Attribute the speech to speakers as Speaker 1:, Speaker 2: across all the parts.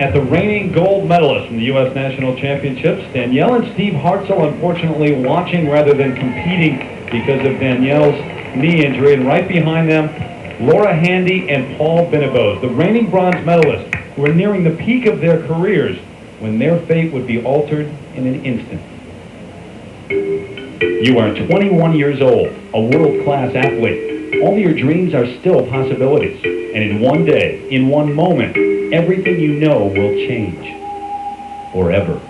Speaker 1: At the reigning gold medalist from the U.S. National Championships, Danielle and Steve Hartzell, unfortunately watching rather than competing because of Danielle's knee injury. And right behind them, Laura Handy and Paul Binnebose, the reigning bronze medalists, who are nearing the peak of their careers when their fate would be altered in an instant. You are 21 years old, a world-class athlete. All your dreams are still possibilities. And in one day, in one moment, everything you know will change. Forever.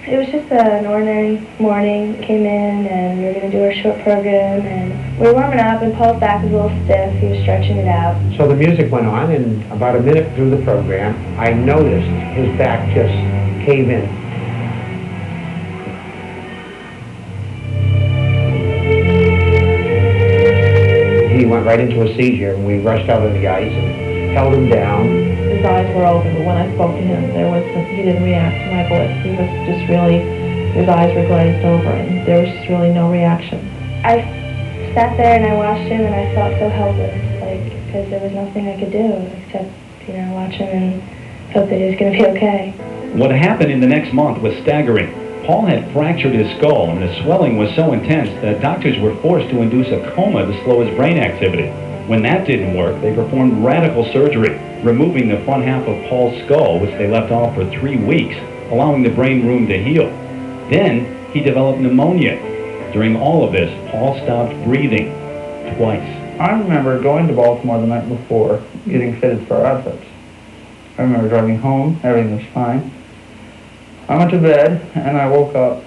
Speaker 2: It was just an ordinary morning. Came in and we were going to do our short program and we were warming up and Paul's back was a little stiff. He was stretching it out.
Speaker 3: So the music went on and about a minute through the program, I noticed his back just cave in. He went right into a seizure and we rushed out on the ice and held him down.
Speaker 4: His eyes were open, but when I spoke to him, he didn't react to my voice. He was just really, his eyes were glazed over and there was just really no reaction.
Speaker 2: I sat there and I watched him and I felt so helpless, because there was nothing I could do except, watch him and hope that he was going to be okay.
Speaker 1: What happened in the next month was staggering. Paul had fractured his skull, and the swelling was so intense that doctors were forced to induce a coma to slow his brain activity. When that didn't work, they performed radical surgery, removing the front half of Paul's skull, which they left off for 3 weeks, allowing the brain room to heal. Then he developed pneumonia. During all of this, Paul stopped breathing twice.
Speaker 5: I remember going to Baltimore the night before, getting fitted for our outfits. I remember driving home, everything was fine. I went to bed, and I woke up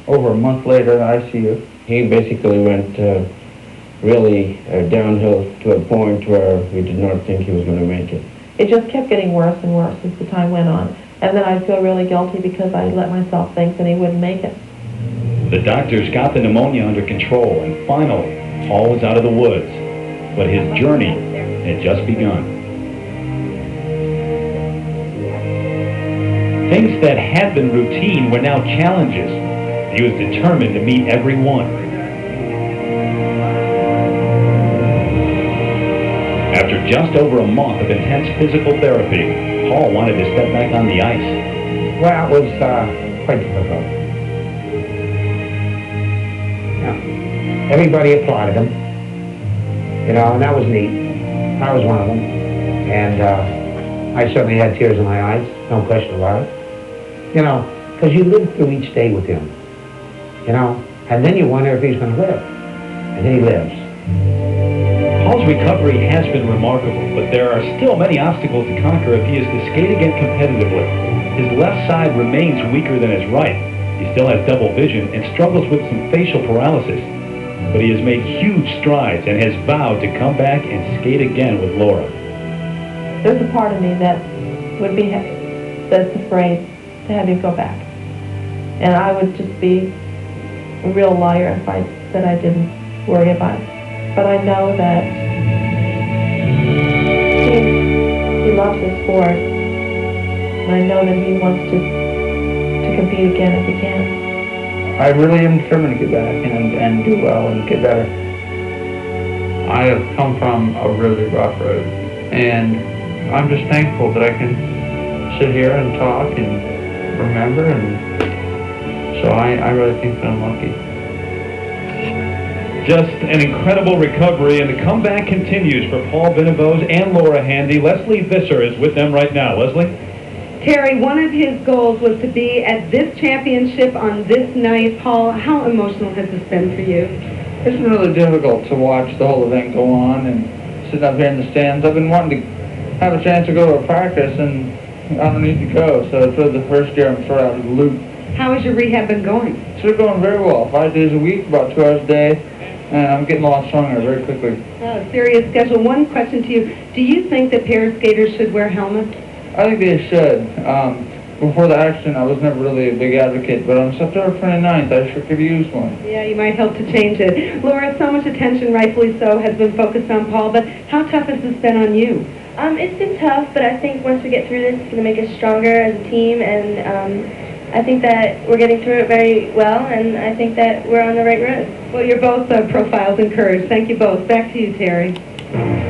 Speaker 5: over a month later in the ICU.
Speaker 6: He basically went really downhill to a point where we did not think he was going to make it.
Speaker 4: It just kept getting worse and worse as the time went on. And then I'd feel really guilty because I let myself think that he wouldn't make it.
Speaker 1: The doctors got the pneumonia under control, and finally, Paul was out of the woods. But his journey had just begun. Things that had been routine were now challenges. He was determined to meet every one. After just over a month of intense physical therapy, Paul wanted to step back on the ice.
Speaker 3: Well, it was quite difficult. Everybody applauded him, and that was neat. I was one of them, and I certainly had tears in my eyes, no question about it. Because you live through each day with him, and then you wonder if he's going to live, and then he lives.
Speaker 1: Paul's recovery has been remarkable, but there are still many obstacles to conquer if he is to skate again competitively. His left side remains weaker than his right. He still has double vision and struggles with some facial paralysis. But he has made huge strides and has vowed to come back and skate again with Laura.
Speaker 4: There's a part of me that's afraid to have him go back. And I would just be a real liar if I said I didn't worry about it. But I know that he loves his sport. And I know that he wants to compete again if he can.
Speaker 5: I really am determined to get back and do well and get better. I have come from a really rough road, and I'm just thankful that I can sit here and talk and remember, and so I really think that I'm lucky.
Speaker 1: Just an incredible recovery, and the comeback continues for Paul Binnebose and Laura Handy. Leslie Visser is with them right now. Leslie?
Speaker 7: Terry, one of his goals was to be at this championship on this night. Paul, how emotional has this been for you?
Speaker 5: It's been really difficult to watch the whole event go on and sit up here in the stands. I've been wanting to have a chance to go to a practice, and I don't need to go, so it's really the first year I'm sort of out of the loop.
Speaker 7: How has your rehab been going?
Speaker 5: It's been going very well. 5 days a week, about 2 hours a day, and I'm getting a lot stronger very quickly.
Speaker 7: Oh, serious schedule. One question to you. Do you think that pair skaters should wear helmets?
Speaker 5: I think they should. Before the accident, I was never really a big advocate, but on September 29th, I sure could use one.
Speaker 7: Yeah, you might help to change it. Laura, so much attention, rightfully so, has been focused on Paul, but how tough has this been on you?
Speaker 2: It's been tough, but I think once we get through this, it's going to make us stronger as a team, and I think that we're getting through it very well, and I think that we're on the right road.
Speaker 7: Well, you're both profiles and courage. Thank you both. Back to you, Terry.